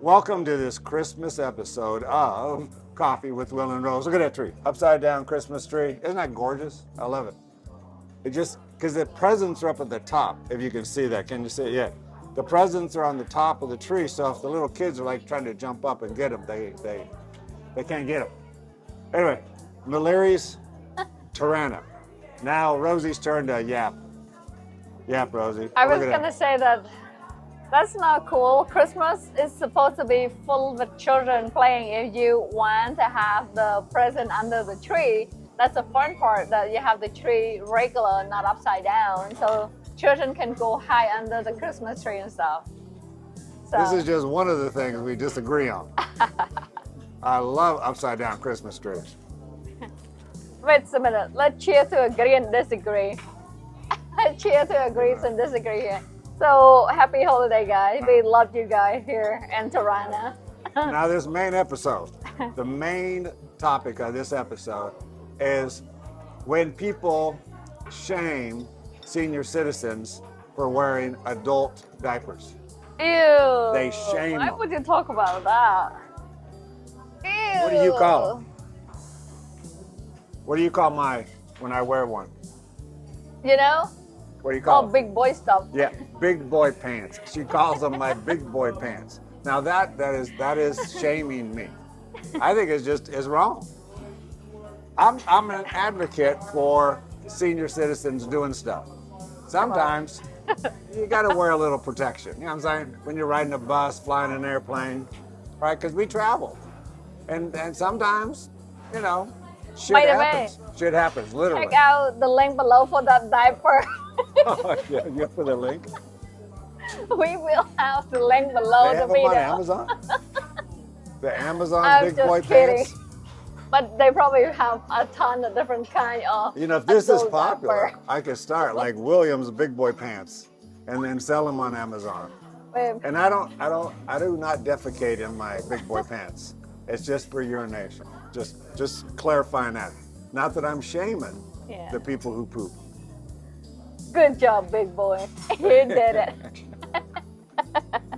Welcome to this Christmas episode of Coffee with Will and Rose. Look at that tree. Upside down Christmas tree. Isn't that gorgeous? I love it. It just, because the presents are up at the top, if you can see that. Can you see it? Yeah. The presents are on the top of the tree, so if the little kids are like trying to jump up and get them, they can't get them. Anyway, Mulliri's Tirana. Now Rosie's turn to yap. Yap, Rosie. I was going to say that's not cool. Christmas is supposed to be full with children playing. If you want to have the present under the tree, that's the fun part, that you have the tree regular, not upside down. So children can go high under the Christmas tree and stuff. So. This is just one of the things we disagree on. I love upside down Christmas trees. Wait a minute. Let's cheer to agree and disagree. Let's cheer to agree and disagree here. So happy holiday, guys. We love you guys here in Tirana. Now this main episode, the main topic of this episode is when people shame senior citizens for wearing adult diapers. Ew. They shame Why them. would you talk about that? Ew. What do you call them? What do you call mine when I wear one? You know? What do you call Oh, them? big boy stuff. Yeah, big boy pants. She calls them my big boy pants. Now that is shaming me. I think it's wrong. I'm an advocate for senior citizens doing stuff. Sometimes you got to wear a little protection. You know what I'm saying? When you're riding a bus, flying an airplane, right? Because we travel, and sometimes, you know, shit By the happens. Shit happens, literally. Check out the link below for that diaper. Oh, yeah, you put the link. We will have the link below They the have them video. on Amazon. The Amazon I'm big just boy kidding. pants. But they probably have a ton of different kind of. You know, if this is adult popular, diaper. I could start like Williams big boy pants, and then sell them on Amazon. Wait, And I do not defecate in my big boy pants. It's just for urination. Just clarifying that. Not that I'm shaming Yeah. the people who poop. Good job, big boy. You did it.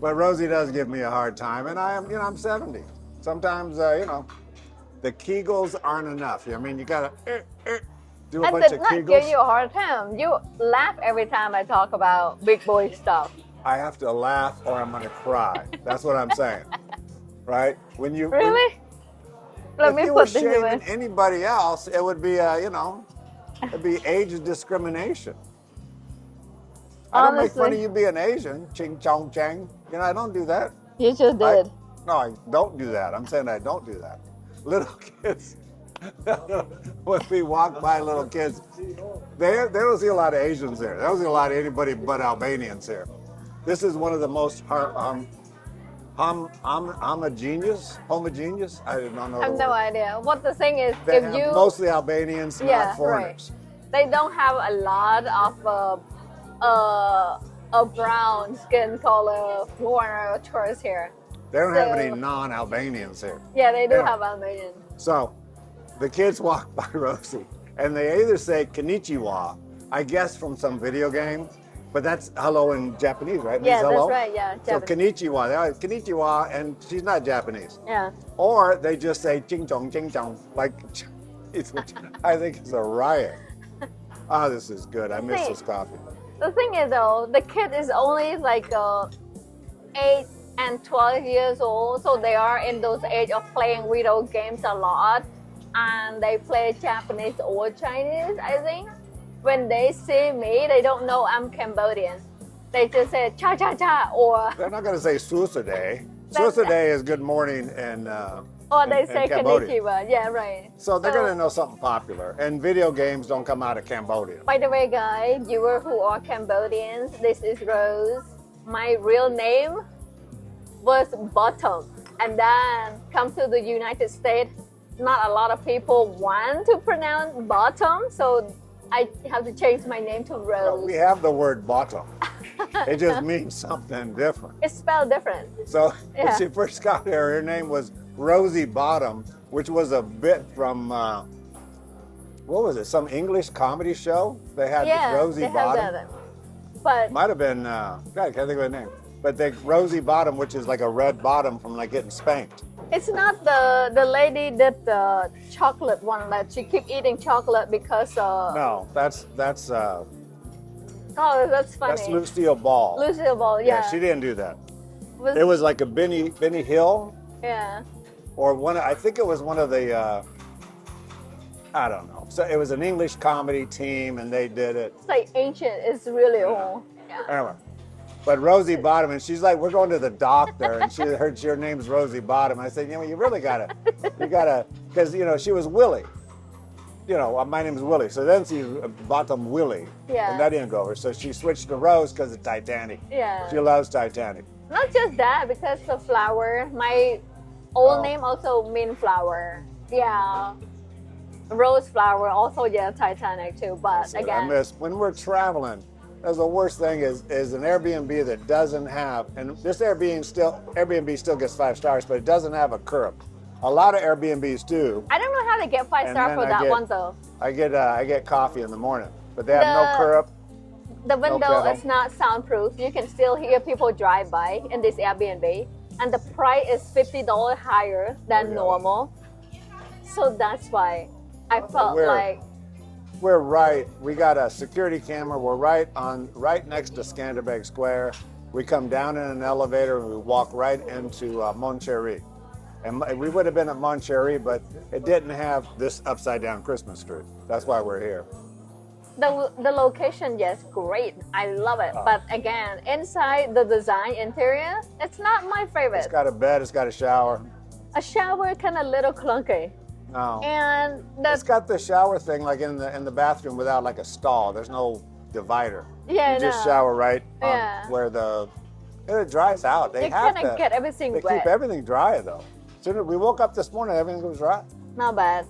But Rosie does give me a hard time, and I'm 70. Sometimes, the Kegels aren't enough. I mean, you gotta do a I bunch did of not Kegels. give you a hard time. You laugh every time I talk about big boy stuff. I have to laugh or I'm gonna cry. That's what I'm saying, right? When you Really? Let if me you were put the shaming US. anybody else, it would be it'd be age discrimination. I don't make fun of Honestly. you being Asian, ching chong chang. I don't do that. You just did. I don't do that. I'm saying I don't do that. Little kids, when we walk by little kids, they don't see a lot of Asians there. They don't see a lot of anybody but Albanians here. This is one of the most homogeneous. I did not know. I have the no word. idea. What the thing is, They if have you mostly Albanians, Yeah, not foreigners. they don't have a lot of a brown skin color foreigner or tourists here. They don't have So- any non-Albanians here. Yeah, they do Yeah. have Albanian. So the kids walk by Rosie and they either say konnichiwa, I guess from some video game, but that's hello in Japanese, right? It means Yeah, hello. that's right. Yeah, So Japanese. konnichiwa, they're like, konnichiwa, and she's not Japanese. Yeah. Or they just say ching chong, like I think it's a riot. Oh, this is good. I miss See. this coffee. The thing is though, the kid is only like 8 and 12 years old, so they are in those age of playing video games a lot, and they play Japanese or Chinese, I think. When they see me, they don't know I'm Cambodian. They just say cha cha cha, or They're not going to say susade. That's- Susade is good morning and they in say Cambodia. konnichiwa. Yeah, right. So they're going to know something popular. And video games don't come out of Cambodia. By the way, guys, viewers who are Cambodians, this is Rose. My real name was Bottom, and then come to the United States. Not a lot of people want to pronounce Bottom, so I have to change my name to Well, Rose. we have the word bottom. It just means something different. It's spelled different. So when Yeah. she first got there, her name was Rosie Bottom, which was a bit from, what was it, some English comedy show? They had Yeah, Rosie they have Bottom. that. But Might have been, God, I can't think of her name. but the rosy bottom, which is like a red bottom from like getting spanked. It's not the lady that the chocolate one that she keep eating chocolate because No, that's oh, that's funny. that's Lucille Ball. Lucille Ball, yeah. She didn't do that. It was like a Benny Hill, yeah. or one. I think it was one of the. I don't know. So it was an English comedy team, and they did it. It's like ancient. It's really old. Yeah. Anyway, but Rosie Bottom, and she's like, we're going to the doctor, and she heard your name's Rosie Bottom. I said, you really gotta, because she was Willie. My name's Willie. So then she Bottom Willie, Yeah. and that didn't go over. So she switched to Rose because of Titanic. Yeah. She loves Titanic. Not just that, because the flower. My old name also mean flower. Yeah. Rose flower, also Titanic too. But So again, I miss when we're traveling. That's the worst thing is an Airbnb that doesn't have, and this Airbnb still gets 5 stars, but it doesn't have a curb. A lot of Airbnbs do. I don't know how to get 5 And star then for I that get- one though. I get coffee in the morning, but they have no curb. The window pedal. is not soundproof. You can still hear people drive by in this Airbnb, and the price is $50 higher than Oh, yeah. normal. So that's why I felt Where? like We're right. We got a security camera. We're right next to Skanderbeg Square. We come down in an elevator and we walk right into Moncherry. And we would have been at Moncherry, but it didn't have this upside down Christmas tree. That's why we're here. the location, yes, great. I love it. But again, inside the design interior, it's not my favorite. It's got a bed. It's got a shower. A shower kind of little clunky, No. and It's got the shower thing like in the bathroom without like a stall. There's no divider. yeah, You just no. shower right on Yeah. where it dries out. They You have kind of to get everything They wet. keep everything dry though. Soon as we woke up this morning, everything was dry. Not bad.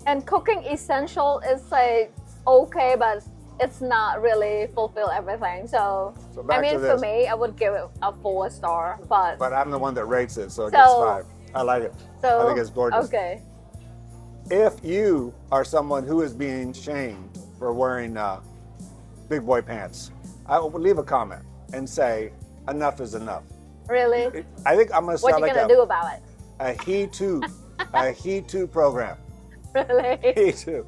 And cooking essential is like okay, but it's not really fulfill everything. So back I mean, to for this. me, I would give it a 4 star. But But I'm the one that rates it, so it So- gets 5. I like it. so I think it's gorgeous. Okay. If you are someone who is being shamed for wearing big boy pants, I will leave a comment and say enough is enough. Really? I think I'm going to What start you like gonna do about it? a He Too, a He Too program. Really? He Too,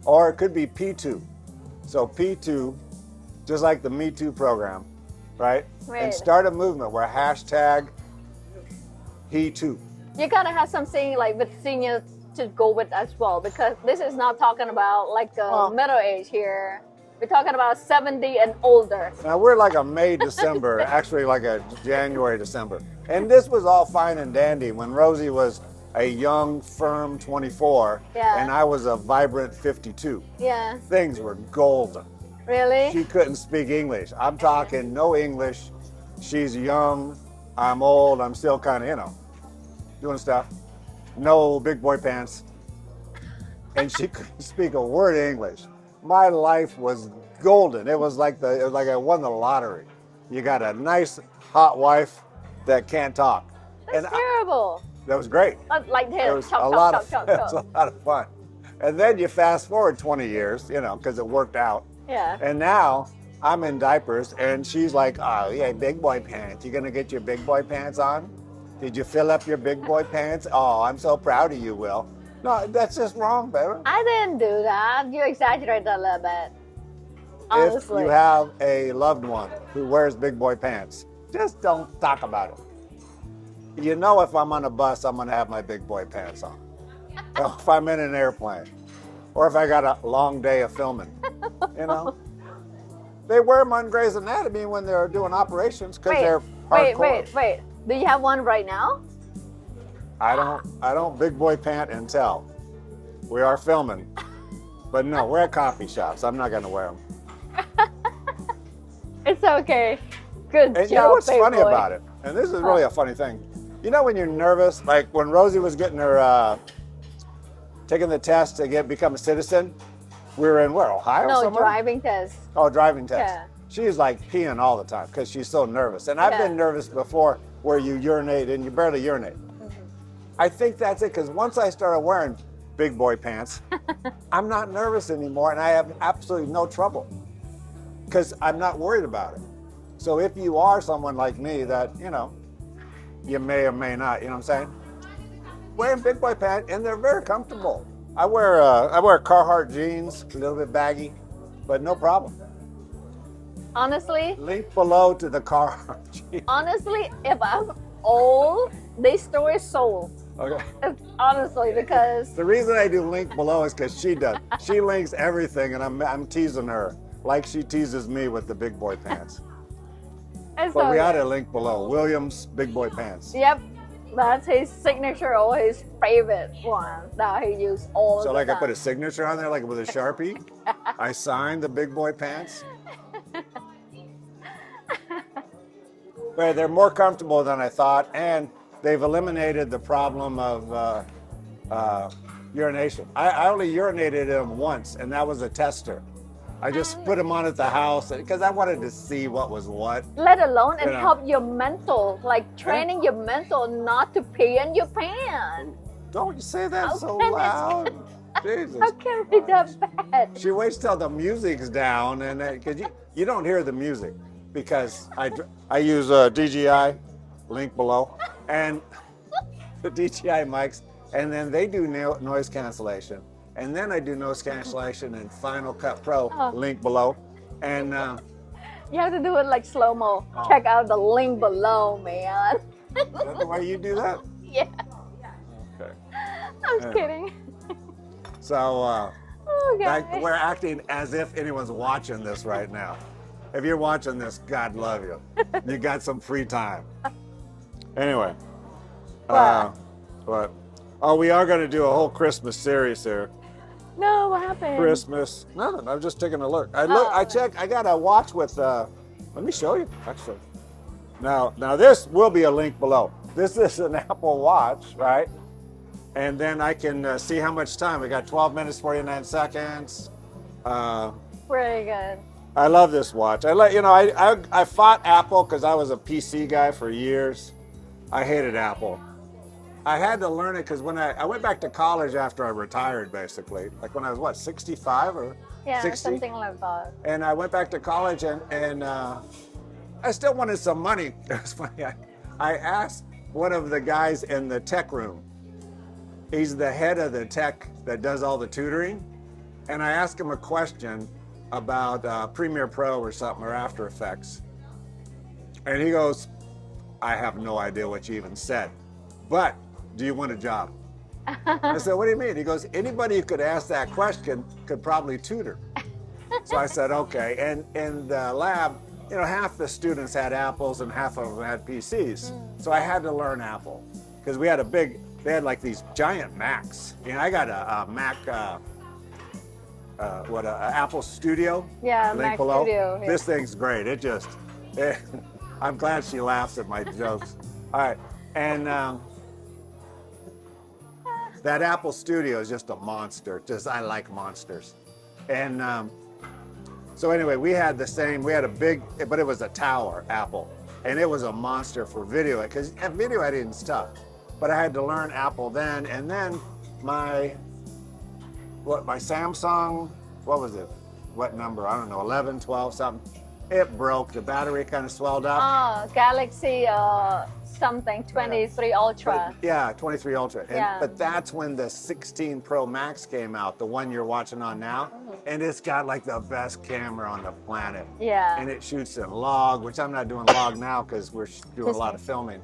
or it could be P2. So P2, just like the Me Too program, right? Right. And start a movement where hashtag He Too. You gotta have something like with seniors to go with as well, because this is not talking about like the Well- middle age here. We're talking about 70 and older. Now we're like a May, December, actually like a January, December. And this was all fine and dandy when Rosie was a young, firm 24 Yeah. and I was a vibrant 52. Yeah. Things were golden. Really? She couldn't speak English. I'm talking no English. She's young, I'm old, I'm still kind of, doing stuff. No big boy pants. And she couldn't speak a word of English. My life was golden. It was like I won the lottery. You got a nice hot wife that can't talk. That's terrible. That was great. Like It this. was Chop, a chop, lot chop, of chop, it was chop. a lot of fun. And then you fast forward 20 years, because it worked out. Yeah. And now I'm in diapers, and she's like, "Oh yeah, big boy pants. You gonna get your big boy pants on? Did you fill up your big boy pants? Oh, I'm so proud of you, Will." No, that's just wrong, baby. I didn't do that. You exaggerate a little bit. Honestly. If you have a loved one who wears big boy pants, just don't talk about it. If I'm on a bus, I'm gonna have my big boy pants on. If I'm in an airplane, or if I got a long day of filming, They wear them on Grey's Anatomy when they're doing operations because they're hardcore. Wait. Do you have one right now? I don't big boy pant and tell. We are filming. But no, we're at coffee shops. I'm not gonna wear them. It's okay. Good And job, you know what's big funny boy. about it? And this is really a funny thing. When you're nervous, like when Rosie was getting her, taking the test to become a citizen, we were in where, Ohio No, somewhere? driving test. Oh, driving test. Yeah. She's like peeing all the time because she's so nervous. And I've been nervous before where you urinate and you barely urinate. I think that's it because once I started wearing big boy pants, I'm not nervous anymore and I have absolutely no trouble because I'm not worried about it. So if you are someone like me that, you may or may not, you know what I'm saying? Wearing big boy pants, and they're very comfortable. I wear Carhartt jeans, a little bit baggy, but no problem. Honestly, Link below to the Carhartt jeans. honestly, if I'm old, this store is sold. Okay. Honestly, because The reason I do link below is because she does. She links everything, and I'm teasing her like she teases me with the big boy pants. it's But so we good. had a link below. Williams big boy pants. Yep, that's his signature or his favorite one that he used all So the like I time. put a signature on there, like with a Sharpie. I signed the big boy pants. But they're more comfortable than I thought, and they've eliminated the problem of urination. I only urinated in them once, and that was a tester. I just put them on at the house because I wanted to see what was what. Let alone and You know. help your mental, like training your mental not to pee in your pants. Don't you say that How so can it- loud. Jesus. How can it be that bad? She waits till the music's down, and because you don't hear the music, because I use DJI, link below, and the DJI mics, and then they do noise cancellation, and then I do noise cancellation in Final Cut Pro, Oh. link below, and You have to do it like slow mo. Oh. Check out the link below, man. is that the way you do that? Yeah, Okay. I'm Yeah. kidding. So Oh, guys. we're acting as if anyone's watching this right now. If you're watching this, God love you. You got some free time. Anyway. What? Oh, we are going to do a whole Christmas series here. No, what happened? Christmas. Nothing. I'm just taking a look. I Oh. checked. I got a watch with. Let me show you. Actually. Now this will be a link below. This is an Apple Watch, right? And then I can see how much time. We got 12 minutes, 49 seconds. Pretty good. I love this watch. I fought Apple because I was a PC guy for years. I hated Apple. I had to learn it because when I went back to college after I retired, basically, like when I was 65 or Yeah, 60, something like that. and I went back to college and I still wanted some money. It was funny. I asked one of the guys in the tech room. He's the head of the tech that does all the tutoring, and I asked him a question about Premiere Pro or something, or After Effects. And he goes, I have no idea what you even said, but do you want a job? I said, what do you mean? He goes, anybody who could ask that question could probably tutor. So I said, okay. And in the lab, half the students had Apples and half of them had PCs. So I had to learn Apple because they had like these giant Macs. I got a Mac, Apple Studio. Yeah, link Mac below. Studio. Yeah. This thing's great. I'm glad she laughs at my jokes. All right, and that Apple Studio is just a monster. I like monsters. And so anyway, we had a big, but it was a tower, Apple. And it was a monster for video, because video editing's tough. But I had to learn Apple then, and then my Samsung, what was it? What number? I don't know, 11, 12, something. It broke. The battery kind of swelled up. Oh, Galaxy something 23 Ultra. Yeah, 23 Ultra. Yeah. But that's when the 16 Pro Max came out, the one you're watching on now. And it's got like the best camera on the planet. Yeah. And it shoots in log, which I'm not doing log now because we're doing a lot of filming.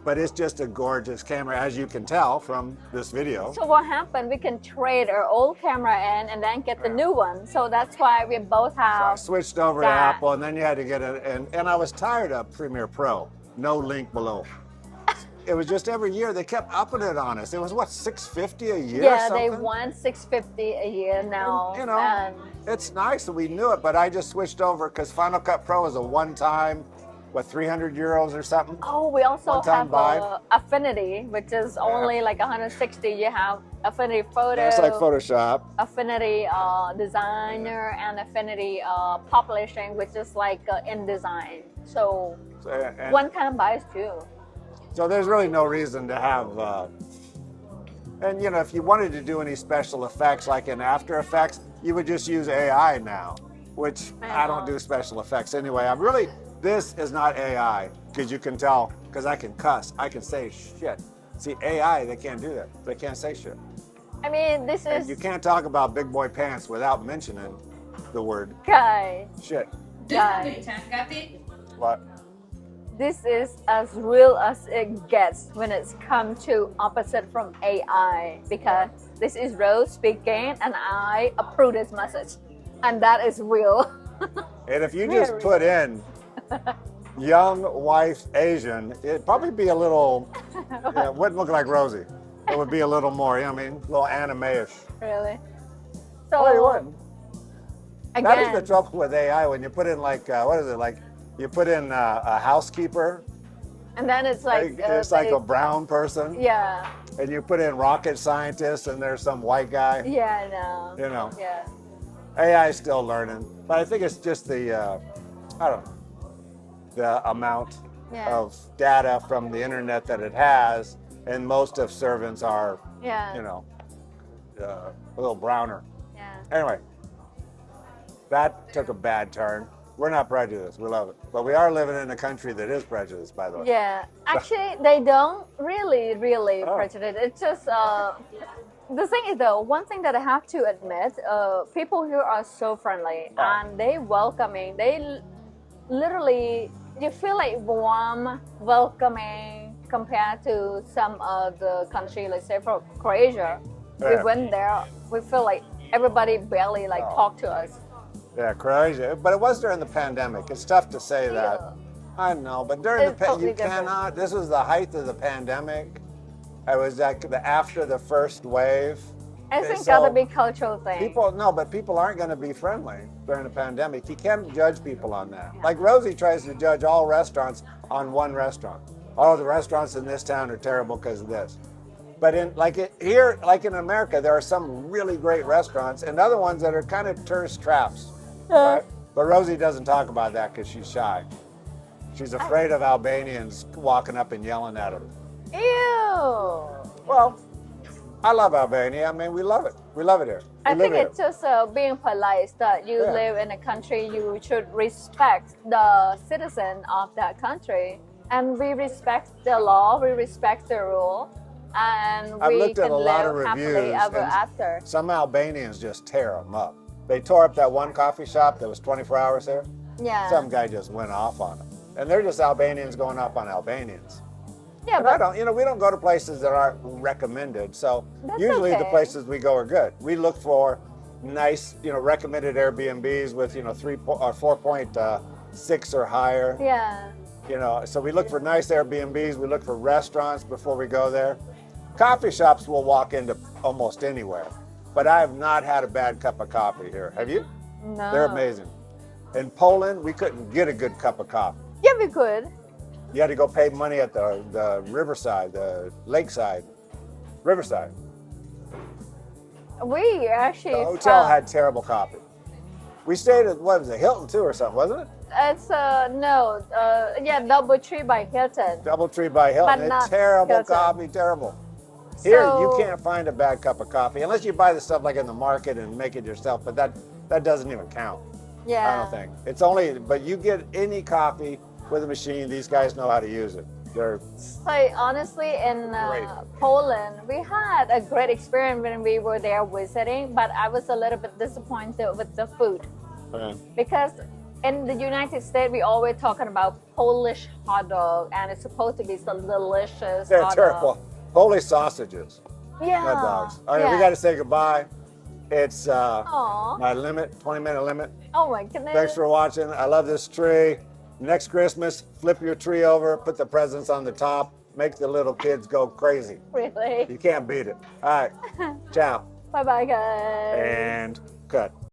But it's just a gorgeous camera, as you can tell from this video. So what happened? We can trade our old camera in and then get the new one. So that's why we both So I have. switched over to that. Apple, and then you had to get it. And I was tired of Premiere Pro. No link below. It was just every year they kept upping it on us. It was what, $650 a year? Yeah, or they something? want $650 a year now. And, and it's nice that we knew it, but I just switched over because Final Cut Pro is a one-time, 300 euros or something. oh, we also One-time have buy. Affinity, which is only like 160. You have Affinity Photo, That's like Photoshop. Affinity Designer, and Affinity Publishing, which is like InDesign. So And- one time buys two. So there's really no reason to have, and if you wanted to do any special effects like in After Effects, you would just use AI now, which I don't do special effects anyway. This is not AI, because you can tell, because I can cuss, I can say shit. See, AI, they can't do that. They can't say shit. I mean, this And is you can't talk about big boy pants without mentioning the word guys. shit. Guys, What? this is as real as it gets when it's come to opposite from AI, because this is Rose speaking and I approve this message, and that is real. And if you just Very. put in young wife Asian, it'd probably be a little, it wouldn't look like Rosie. It would be a little more, you know what I mean? A little anime-ish. Really? So Oh, you wouldn't. That is the again, trouble with AI when you put in like, what is it, like you put in a housekeeper, and then it's like it's like a brown person, yeah, and you put in rocket scientist and there's some white guy. yeah, no, You know. yeah, AI is still learning, but I think it's just the, I don't know, the amount yeah, of data from the internet that it has, and most of servants are, yeah, you know, a little browner. yeah. Anyway, that took a bad turn. We're not prejudiced, we love it. But we are living in a country that is prejudiced, by the way. Yeah, actually, they don't really Oh. prejudice. It's just the thing is though, one thing that I have to admit, people here are so friendly Oh. and they welcoming. They literally, you feel like warm, welcoming compared to some of the country, let's say for Croatia. We Yeah. went there, we feel like everybody barely like Oh. talk to us. Yeah, crazy. But it was during the pandemic. It's tough to say that. Yeah. I know, but during It's the totally you different. cannot. This was the height of the pandemic. It was like after the first wave. I think So gotta be cultural thing. but people aren't going to be friendly during the pandemic. You can't judge people on that. Like Rosie tries to judge all restaurants on one restaurant. Oh, the restaurants in this town are terrible because of this. But here, like in America, there are some really great restaurants and other ones that are kind of tourist traps. Right? But Rosie doesn't talk about that because she's shy. She's afraid of Albanians walking up and yelling at her. Ew. Well, I love Albania. I mean, we love it. We love it here. I We think live here. it's just being polite that you Yeah. live in a country, you should respect the citizen of that country. And we respect the law, we respect the rule, and I've we looked at can a lot live of happily reviews, ever and after. some Albanians just tear them up. They tore up that one coffee shop that was 24 hours there. Yeah. Some guy just went off on them. And they're just Albanians going off on Albanians. Yeah, And I but don't, we don't go to places that aren't recommended. So That's usually the okay. places we go are good. We look for nice, recommended Airbnbs with, 4.6 or higher. yeah. So we look for nice Airbnbs. We look for restaurants before we go there. Coffee shops we'll walk into almost anywhere. But I have not had a bad cup of coffee here. Have you? No. They're amazing. In Poland, we couldn't get a good cup of coffee. Yeah, we could. You had to go pay money at the riverside, the lakeside, riverside. We actually The hotel found- had terrible coffee. We stayed at, what was it, Hilton too or something, wasn't it? It's DoubleTree by Hilton. Doubletree by Hilton. But not Terrible Hilton. coffee, terrible. Here, you So- can't find a bad cup of coffee unless you buy the stuff like in the market and make it yourself, but that doesn't even count. Yeah. I don't think. It's only, but you get any coffee with a machine, these guys know how to use it. They're, Like honestly, in Great. Poland, we had a great experience when we were there visiting, but I was a little bit disappointed with the food because in the United States we always talking about Polish hot dog, and it's supposed to be some delicious they're hot terrible. dog. Polish sausages, Yeah. hot dogs. All right, yeah. we got to say goodbye. It's Aw. my limit, 20-minute limit. Oh my goodness. Thanks for watching. I love this tree. Next Christmas, flip your tree over, put the presents on the top, make the little kids go crazy. Really. You can't beat it. All right, ciao, Bye bye, guys. and cut.